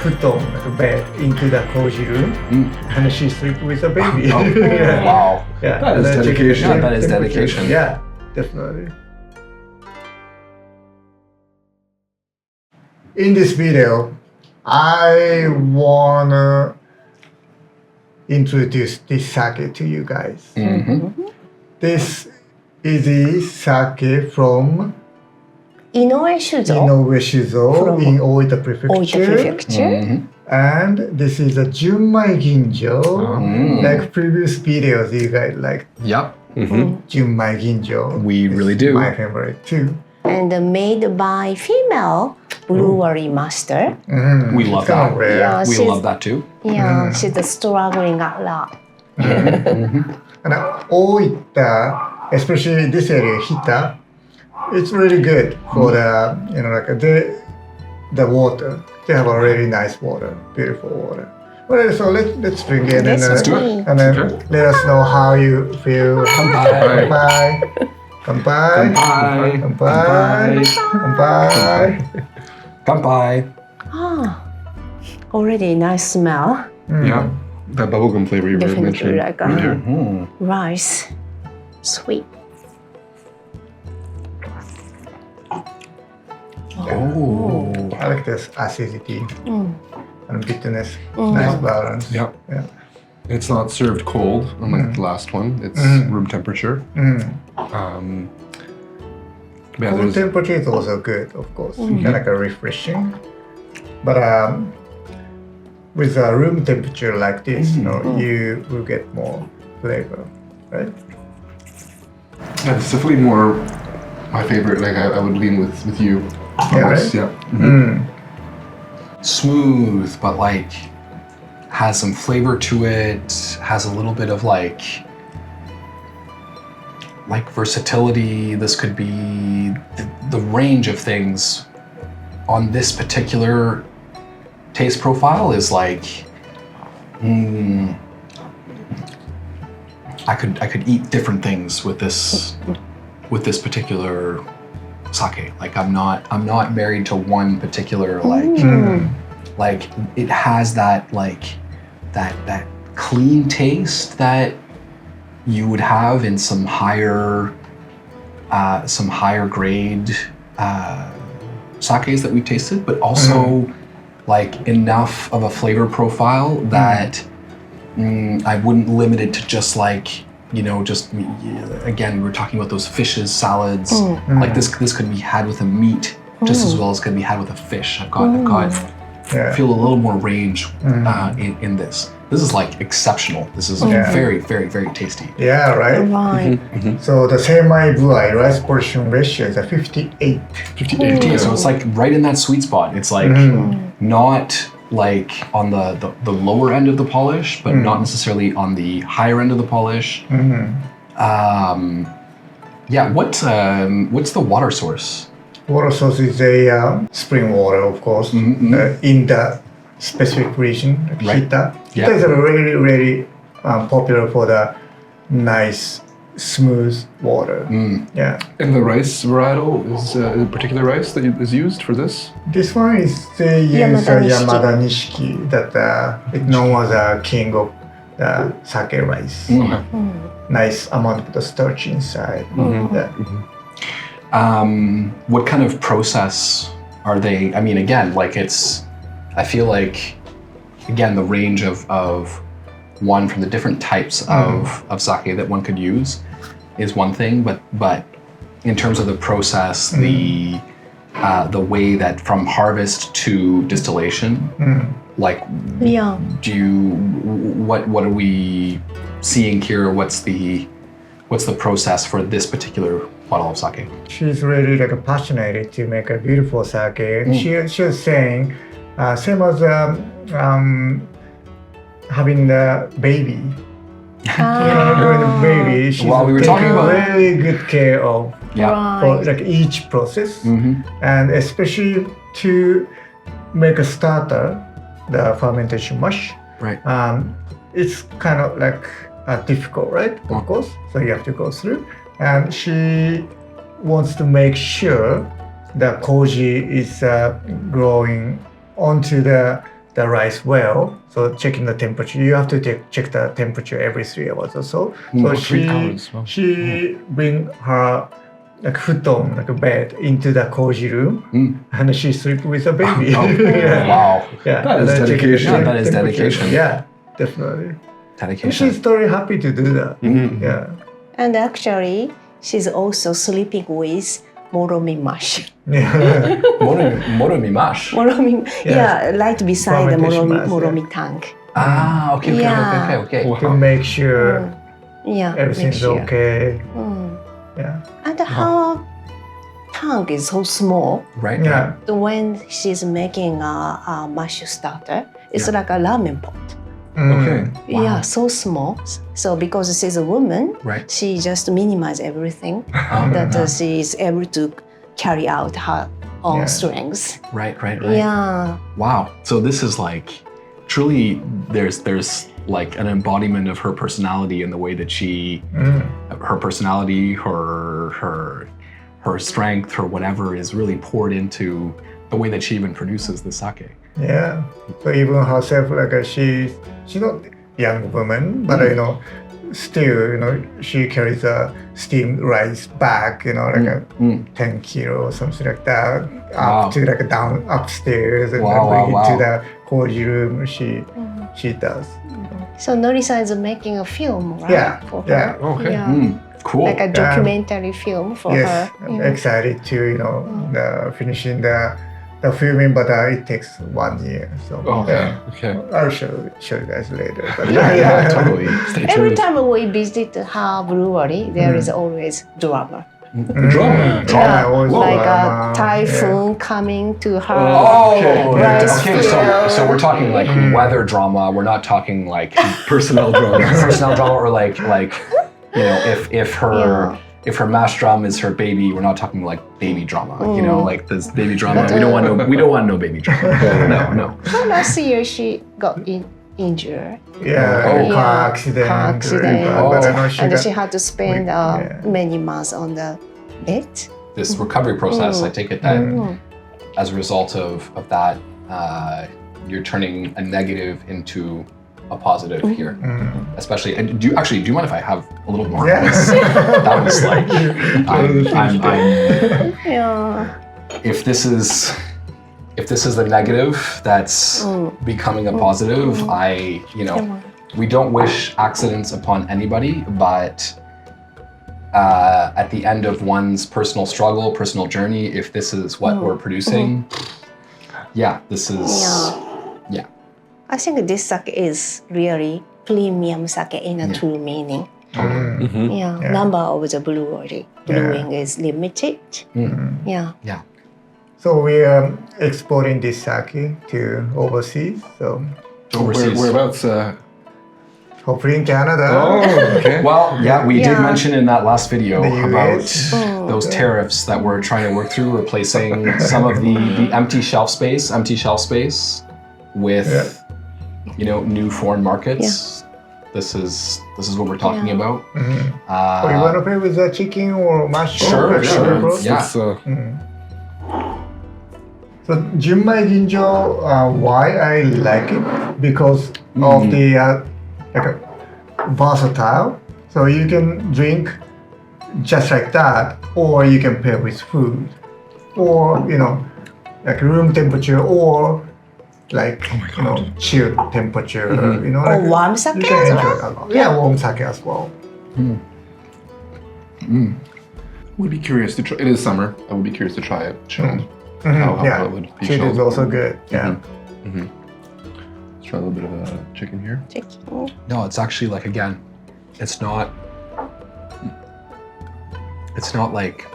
futon, like a bed, into the koji room, and she sleep with a baby. Yeah. Wow. Yeah, That is dedication. Yeah, that is dedication. Yeah, definitely. In this video, I wanna introduce this sake to you guys. This is the sake from Inoue Shuzo Inoue Shuzo From in Oita Prefecture. Oita Prefecture. And this is a Junmai Ginjo. Like previous videos, you guys like Yep. Junmai Ginjo. We really do. My favorite too. And made by female brewery master. We love It's kinda that. rare. Yeah, We she's- love that too. Yeah, she's struggling a lot. And Oita, especially this area, Hita, it's really good for the the water. They have a really nice water, beautiful water. Well, so let's drink it Let's do it. drink. and then Okay. let us know how you feel. Kanpai. Kanpai. Kanpai. Kanpai. Kanpai. Kanpai. Ah, already nice smell. Yeah. That bubblegum flavor you were Definitely mentioning like a- earlier. Rice, sweet. Oh. I like this acidity and bitterness. Nice balance. Yeah. Yeah. It's not served cold, unlike the last one. It's room temperature. Yeah, Cool there's temperature is also good, of course. Kind of like a refreshing. But with a room temperature like this, you will get more flavor, right? yeah, it's definitely more my favorite. Like I would lean with you. Yeah, Almost, right? Yeah. Smooth, but like has some flavor to it, has a little bit of like versatility. This could be the range of things on this particular taste profile is like I could eat different things with this particular sake. Like I'm not married to one particular like it has that that clean taste that you would have in some higher grade sakes that we've tasted, but also like enough of a flavor profile that I wouldn't limit it to just like just again we were talking about those fishes, salads. Like this could be had with a meat just as well as could be had with a fish. I've got feel a little more range in this. This is like exceptional. This is very, very, very tasty. Yeah, right? Right. So the semi buai rice portion ratio is a 58. 58. So it's like right in that sweet spot. It's like not like on the lower end of the polish, but not necessarily on the higher end of the polish. Yeah, what's the water source? Water source is a spring water, of course, in the specific region, like Right. Hita. Yeah. Hita is a really, really popular for the nice, smooth water. Yeah. And the rice varietal is a particular rice that is used for this. This one is they use Yamada Nishiki, that it's known as a king of the sake rice. Nice amount of the starch inside. Yeah. What kind of process are they? I mean, again, like I feel like, again, the range of one from the different types of sake that one could use is one thing, but in terms of the process, the way that from harvest to distillation, like, what are we seeing here? What's the process for this particular bottle of sake? She's really like passionate to make a beautiful sake. And she was saying, same as having the baby. During the baby, she's While we were talking taking about- really good care of for Right. like each process, and especially to make a starter, the fermentation mash. Right. It's kind of like difficult, right? Of course, so you have to go through. And she wants to make sure the koji is growing onto the the rice well. So checking the temperature, you have to check the temperature every 3 hours or so. So 3 hours. Wow. she bring her like futon, like a bed, into the koji room, and she sleep with a baby. Wow. Yeah, That is and then check dedication. Yeah, that is temperature. dedication. Yeah, definitely. And Dedication. she's very happy to do that. Yeah. And actually, she's also sleeping with moromi mash. Yeah. Moromi mash. Moromi, Yeah. right beside the Fermentation moromi, mash, tank. Ah, okay. Yeah. To make sure Yeah, everything's make sure. okay. Mm. Yeah. And her tank is so small. Right? Yeah. When she's making a mash starter, it's like a ramen pot. Okay. Wow. Yeah, so small. So because she's a woman, Right. she just minimize everything that she is able to carry out her own strengths. Right. Yeah. Wow. So this is like truly there's like an embodiment of her personality in the way that she her personality, her strength, her whatever is really poured into the way that she even produces the sake. Yeah. So even herself, like she's not young woman, but still, she carries a steamed rice bag, like a 10 kilo or something like that, up to like down upstairs and then bring it to the koji room. She does. So Nori-san is making a film, right? Yeah. For her. Yeah. Okay. Yeah. Cool. Like a documentary film for Yes. her. I'm excited to finishing the filming, but it takes 1 year. So Okay. I'll show you guys later. But Yeah, totally. Stay Every tuned. time we visit her brewery, there is always drama. Drama. Yeah, always Like drama. a typhoon coming to her. Okay, field. so we're talking like weather drama. We're not talking like Personnel drama. personnel drama or like if her mash drum is her baby, we're not talking like baby drama. Like this baby drama. We don't want no baby drama. No. So last year she got injured. Yeah, car accident. Car accident. But I know And she had to spend Yeah. many months on the bed. This recovery process, I take it that as a result of that, you're turning a negative into a positive here. Especially, and do you mind if I have a little more? Yes. That was like, Yeah. if this is the negative that's becoming a positive, we don't wish accidents upon anybody, but at the end of one's personal struggle, personal journey, if this is what we're producing, this is, I think this sake is really premium sake in a true meaning. Yeah. Number of the brewing is limited. Yeah. So we are exporting this sake to overseas. So overseas. Whereabouts? hopefully in Canada. Oh, okay. Well, we did Yeah. mention in that last video The about US. those tariffs that we're trying to work through, replacing some of the empty shelf space with new foreign markets. This is what we're talking about. Oh, you want to play with the chicken or mushroom? Sure. Yeah. It's, So Junmai Ginjo, why I like it? Because of the versatile. So you can drink just like that, or you can pair with food, or like room temperature, or like chilled temperature. Or warm sake you can as enjoy well. a lot. Yeah, warm sake as well. would be curious to try. It is summer. I would be curious to try it chilled. Yeah, it would be chilled is also good. Yeah. Let's try a little bit of chicken here. Chicken. No, it's actually like, again, it's not like,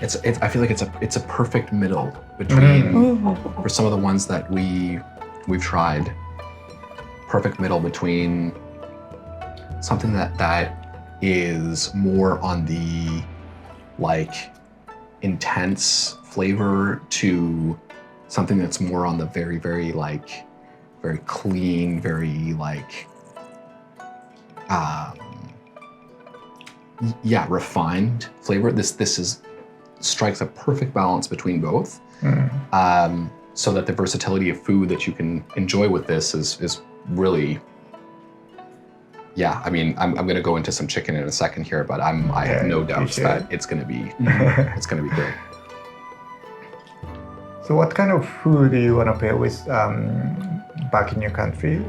I feel like it's a perfect middle between, for some of the ones that we've tried, perfect middle between something that is more on the like intense flavor to something that's more on the very, very like very clean, very like refined flavor. This strikes a perfect balance between both. so that the versatility of food that you can enjoy with this is really, yeah. I mean, I'm going to go into some chicken in a second here, but I have no doubts that it's going to be great. So what kind of food do you want to pair with back in your country?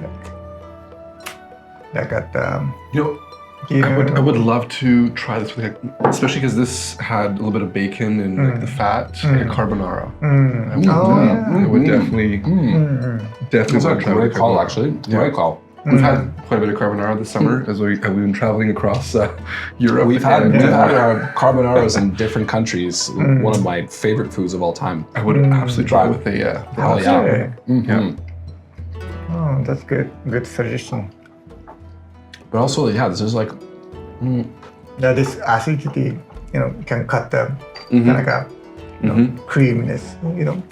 Like at I would love to try this, with, especially because this had a little bit of bacon and like the fat, like a carbonara. I would definitely That's a want to try great with call, carbonara. actually. Great call. We've had quite a bit of carbonara this summer as we've been traveling across Europe. We've had our carbonaras in different countries. One of my favorite foods of all time. I would absolutely try with the Oh yeah. Oh, that's good. Good suggestion. But also, yeah, this is like. This acidity, can cut the kind of creaminess,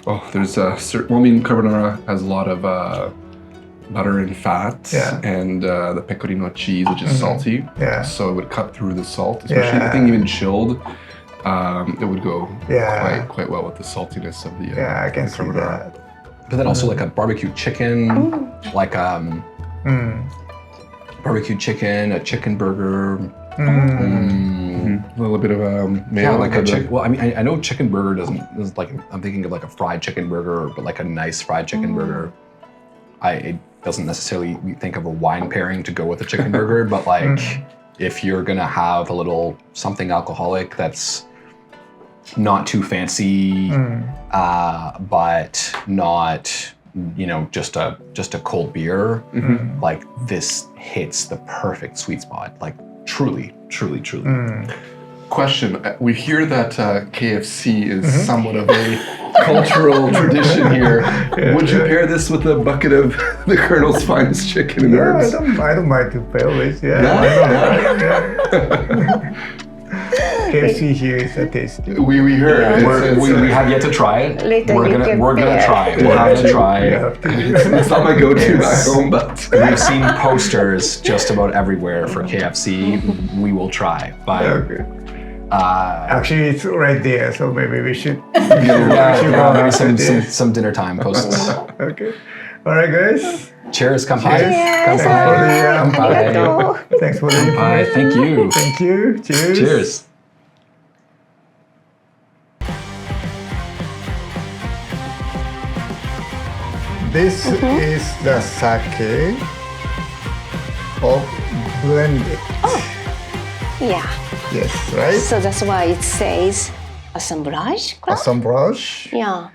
Oh, there's well, I mean, carbonara has a lot of butter and fat, and the pecorino cheese, which is salty. Yeah. So it would cut through the salt, especially I think even chilled. It would go quite well with the saltiness of the I can see carbonara. that. But then also like a barbecue chicken, like barbecue chicken, a chicken burger. A little bit of mayo, like a chicken. Well, I mean, I know chicken burger doesn't like. I'm thinking of like a fried chicken burger, but like a nice fried chicken burger. It doesn't necessarily think of a wine pairing to go with a chicken burger, but like if you're gonna have a little something alcoholic that's not too fancy, but not just a cold beer, like this hits the perfect sweet spot. Like truly. Question: we hear that KFC is somewhat of a cultural tradition here. Would you pair this with a bucket of the Colonel's finest chicken and herbs? I don't mind to pair with. KFC here is a tasty. We heard. We have yet to try it. Later we're gonna try it. We'll have to try it. It's not my go-to back home, but We've seen posters just about everywhere for KFC. We will try, but Actually, it's right there, so maybe we should. maybe some dinner time posts. Okay. All right, guys. Cheers, kanpai. Cheers. Kanpai. Thanks for the Kanpai. Thank you. Thank you. Cheers. Cheers. This is the sake of blended. Yeah. Yes, right? So that's why it says assemblage club. Assemblage. Yeah.